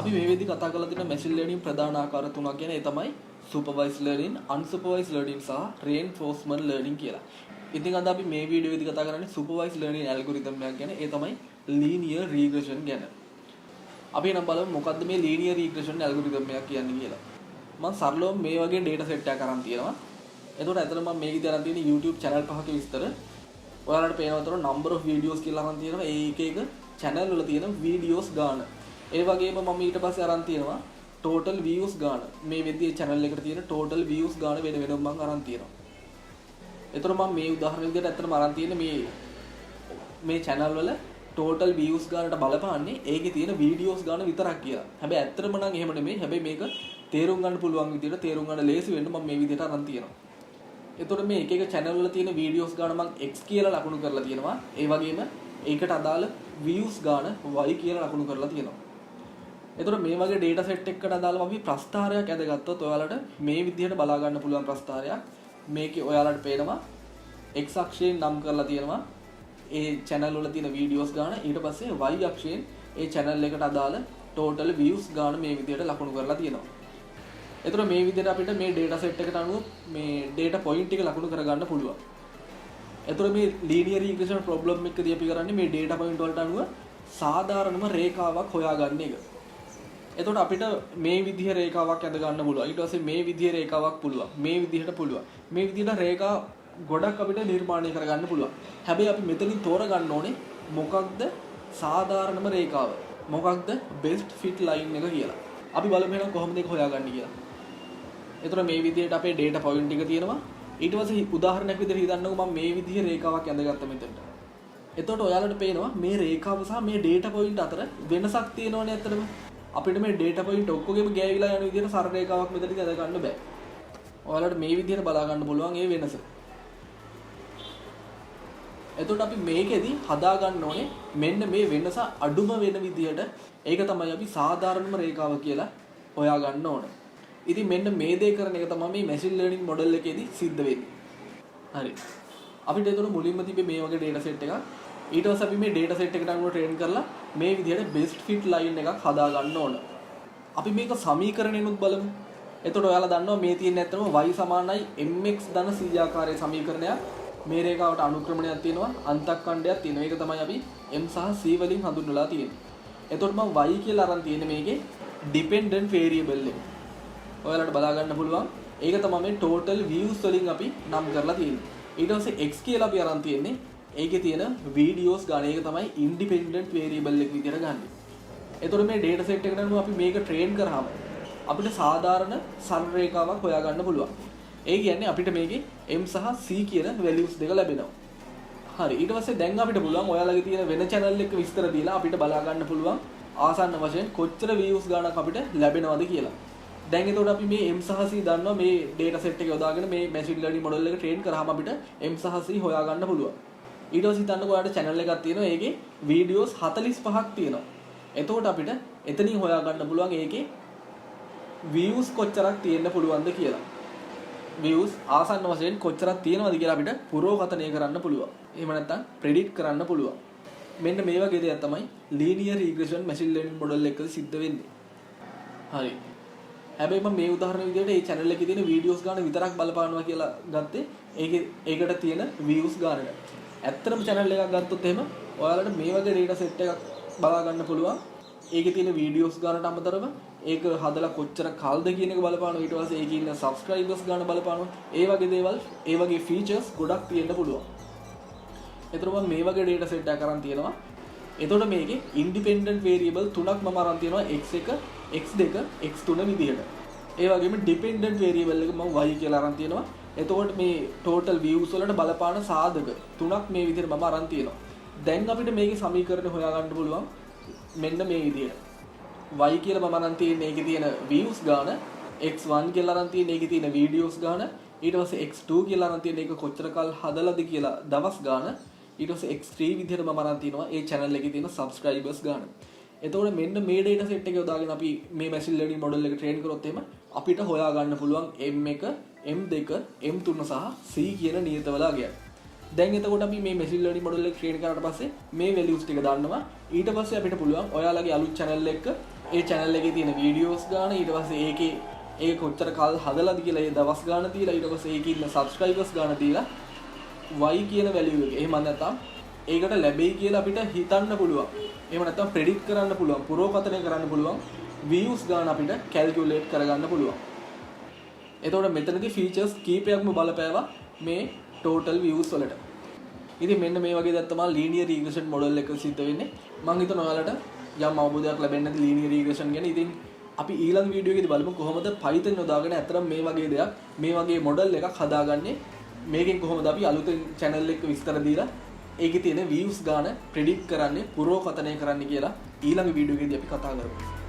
අපි මේ වෙද්දි කතා කරලා තියෙන machine learning ප්‍රධාන ආකාර තුනක් ගැන. ඒ තමයි supervised learning, unsupervised learning සහ reinforcement learning කියලා. ඉතින් අද අපි මේ වීඩියෝ එකේදී කතා කරන්නේ supervised learning algorithm එකක් ගැන. ඒ තමයි linear regression ගැන. අපි නම් බලමු මොකද්ද මේ linear regression algorithm එකක් කියන්නේ කියලා. මම සරලවම මේ වගේ data set එකක් අරන් තියෙනවා. එතකොට ඇත්තට මම මේකේ අරන් තියෙන YouTube channel පහක විස්තර ඔයාලට පේනවතර number of videos කියලා අරන් තියෙනවා. ඒ එක channel වල තියෙන videos ගාන. ඒ වගේම මම ඊට පස්සේ අරන් තියෙනවා total views ගාන. මේ වෙද්දී channel එකට තියෙන total views ගාන වෙන වෙනම මම අරන් තියෙනවා. එතකොට මම මේ උදාහරණ විදිහට ඇත්තටම අරන් තියෙන්නේ මේ channel වල total views ගානට බලපාන්නේ ඒකේ තියෙන videos ගාන විතරක් කියලා. හැබැයි ඇත්තටම නම් එහෙම නෙමෙයි. හැබැයි මේක තේරුම් ගන්න පුළුවන් විදිහට තේරුම් ගන්න ලේසි වෙන්න මම මේ විදිහට අරන් තියෙනවා. එතකොට මේ එක channel වල තියෙන videos ගාන මම x කියලා ලකුණු කරලා තියෙනවා. ඒ වගේම ඒකට අදාළ views ගාන y කියලා ලකුණු කරලා තියෙනවා. එතකොට මේ වගේ data set එකකට අදාළව අපි ප්‍රස්ථාරයක් ඇදගත්තොත් ඔයාලට මේ විදිහට බලා ගන්න පුළුවන් ප්‍රස්ථාරයක්. මේකේ ඔයාලට පේනවා x අක්ෂයෙන් නම් කරලා තියෙනවා ඒ channel වල තියෙන videos ගාන. ඊට පස්සේ y අක්ෂයෙන් ඒ channel එකට අදාළ total views ගාන මේ විදිහට ලකුණු කරලා තියෙනවා. එතකොට මේ විදිහට අපිට මේ data set එකට අනුව මේ data point එක ලකුණු කරගන්න පුළුවන්. එතකොට මේ linear regression problem එකදී අපි කරන්නේ මේ data point වලට අනුව සාධාරණම රේඛාවක් හොයාගන්න එක. එතකොට අපිට මේ විදිහේ රේඛාවක් ඇඳ ගන්න පුළුවන්. ඊට පස්සේ මේ විදිහේ රේඛාවක් පුළුවන්. මේ විදිහට පුළුවන්. මේ විදිහට රේඛා ගොඩක් අපිට නිර්මාණය කරගන්න පුළුවන්. හැබැයි අපි මෙතනින් තෝරගන්න ඕනේ මොකක්ද සාධාරණම රේඛාව. මොකක්ද best fit line එක කියලා. අපි බලමු එහෙනම් කොහොමද ඒක හොයාගන්නේ කියලා. එතකොට මේ විදිහට අපේ data point එක තියෙනවා. ඊට පස්සේ උදාහරණයක් විදිහට හිතන්නකෝ මම මේ විදිහේ රේඛාවක් ඇඳගත්තා මෙතනට. එතකොට ඔයාලට පේනවා මේ රේඛාව සහ මේ data point අතර වෙනසක් තියෙනවනේ ඇත්තටම. අපිට මේ data point ඔක්කොගෙම ගෑවිලා යන විදිහට සරල රේඛාවක් මෙතනදී ඇඳ ගන්න බෑ. ඔයාලට මේ විදිහට බලා ගන්න පුළුවන් ඒ වෙනස. එතකොට අපි මේකෙදි හදා ගන්න ඕනේ මෙන්න මේ වෙනස අඩුම වෙන විදිහට. ඒක තමයි අපි සාධාරණම රේඛාව කියලා හොයා ගන්න ඕනේ. ඉතින් මෙන්න මේ දේ කරන එක තමයි මේ machine learning model එකේදී සිද්ධ වෙන්නේ. හරි. අපිට එතකොට මුලින්ම තිබ්බේ මේ වගේ data set එකක්. ඊට පස්සේ අපි මේ data set එකට අනුව train කරලා මේ විදිහට best fit line එකක් හදා ගන්න ඕන. අපි මේක සමීකරණෙනුත් බලමු. එතකොට ඔයාලා දන්නවා මේ තියෙන ඇත්තම y සමානයි mx ධන c ආකාරයේ සමීකරණයක්. මේ රේඛාවට අනුක්‍රමණයක් තියෙනවා, අන්තක්ඛණ්ඩයක් තියෙනවා. ඒක තමයි අපි m සහ c වලින් හඳුන්වලා තියෙන්නේ. එතකොට මම y කියලා අරන් තියෙන්නේ මේකේ dependent variable එක. ඔයාලට බලා ගන්න පුළුවන්. ඒක තමයි මේ total views වලින් අපි නම් කරලා තියෙන්නේ. ඊට පස්සේ x කියලා අපි අරන් තියෙන්නේ ඒකේ තියෙන videos ගන්න. ඒක තමයි independent variable එක විදිහට ගන්න. එතකොට මේ data set එකට අනුව අපි මේක train කරාම අපිට සාධාරණ සරල රේඛාවක් හොයාගන්න පුළුවන්. ඒ කියන්නේ අපිට මේකේ m සහ c කියන values දෙක ලැබෙනවා. හරි. ඊට පස්සේ දැන් අපිට පුළුවන් ඔයාලගේ තියෙන වෙන channel එක විස්තර දීලා අපිට බලා ගන්න පුළුවන් ආසන්න වශයෙන් කොච්චර views ගාණක් අපිට ලැබෙනවද කියලා. දැන් එතකොට අපි මේ m සහ c දන්නවා මේ data set එක යොදාගෙන මේ machine learning model එක train කරාම අපිට m සහ c හොයාගන්න පුළුවන්. ඊට පස්සේ හිතන්නකෝ ඔයාලට channel එකක් තියෙනවා. ඒකේ videos 45ක් තියෙනවා. එතකොට අපිට එතනින් හොයාගන්න පුළුවන් ඒකේ views කොච්චරක් තියෙන්න පුළුවන්ද කියලා. views ආසන්න වශයෙන් කොච්චරක් තියෙනවද කියලා අපිට පුරෝකථනය කරන්න පුළුවන්. එහෙම නැත්නම් predict කරන්න පුළුවන්. මෙන්න මේ වගේ දෙයක් තමයි linear regression machine learning model එකක සිද්ධ වෙන්නේ. හරි. හැබැයි මම මේ උදාහරණ විදිහට මේ channel එකේ තියෙන videos ගන්න විතරක් බලපානවා කියලා ගත්තේ ඒකට තියෙන views ගන්නට. ඇත්තටම channel එකක් ගත්තොත් එහෙම ඔයාලට මේ වගේ data set එකක් බලා ගන්න පුළුවන්. ඒකේ තියෙන videos ගන්නට අමතරව ඒක හදලා කොච්චර කාලද කියන එක බලපානවා. ඊට පස්සේ ඒකේ ඉන්න subscribers ගන්න බලපානවා. ඒ වගේ දේවල්, ඒ වගේ features ගොඩක් තියෙන්න පුළුවන්. එතකොට මම මේ වගේ data set එකක් අරන් තියෙනවා. එතකොට මේකේ independent variable තුනක් මම අරන් තියෙනවා x1, x2, x3 විදිහට. ඒ වගේම dependent variable එක මම y කියලා අරන් තියෙනවා. එතකොට මේ total views වලට බලපාන සාධක තුනක් මේ විදිහට මම අරන් තියෙනවා. දැන් අපිට මේකේ සමීකරණ හොයාගන්න පුළුවන් මෙන්න මේ විදිහට. y කියලා මම අරන් තියෙන්නේ ඒකේ තියෙන views ගාන, x1 කියලා අරන් තියෙන්නේ ඒකේ තියෙන videos ගාන, ඊට පස්සේ x2 කියලා අරන් තියෙන්නේ ඒක කොච්චර කල් හදලාද කියලා දවස් ගාන, ඊට පස්සේ x3 විදිහට මම අරන් තියෙනවා ඒ channel එකේ තියෙන subscribers ගාන. එතකොට මෙන්න මේ data set එක යොදාගෙන අපි මේ machine learning model එක train කරොත් එහෙම අපිට හොයාගන්න පුළුවන් m1, m2, m3 සහ c කියන නියත වලාගයක්. දැන් එතකොට අපි මේ machine learning model එක train කරාට පස්සේ මේ values ටික දාන්නවා. ඊට පස්සේ අපිට පුළුවන් ඔයාලගේ අලුත් channel එක ඒ channel එකේ තියෙන videos ගාන ඊට පස්සේ ඒකේ ඒක කොච්චර කල් හදලාද කියලා ඒ දවස් ගාන දීලා ඊට පස්සේ ඒකේ ඉන්න subscribers ගාන දීලා y කියන value එක. එහෙම නැත්නම් ඒකට ලැබෙයි කියලා අපිට හිතන්න පුළුවන්. එහෙම නැත්නම් predict කරන්න පුළුවන්. පුරෝකථනය කරන්න පුළුවන්. views ගාන අපිට calculate කරගන්න පුළුවන්. එතකොට මෙතනදී features කීපයක්ම බලපෑවා මේ total views වලට. ඉතින් මෙන්න මේ වගේ දැන් තමයි linear regression model එක සිද්ධ වෙන්නේ. මම හිතනවා ඔයාලට යම් අවබෝධයක් ලැබෙන්නේ නැති linear regression ගැන. ඉතින් අපි ඊළඟ වීඩියෝ එකේදී බලමු කොහොමද Python යොදාගෙන අතරම මේ වගේ දෙයක් මේ වගේ model එකක් හදාගන්නේ. මේකෙන් කොහොමද අපි අලුතෙන් channel එක විස්තර දීලා ඒකේ තියෙන views ගාන predict කරන්නේ පුරෝකථනය කරන්නේ කියලා ඊළඟ වීඩියෝ එකේදී අපි කතා කරමු.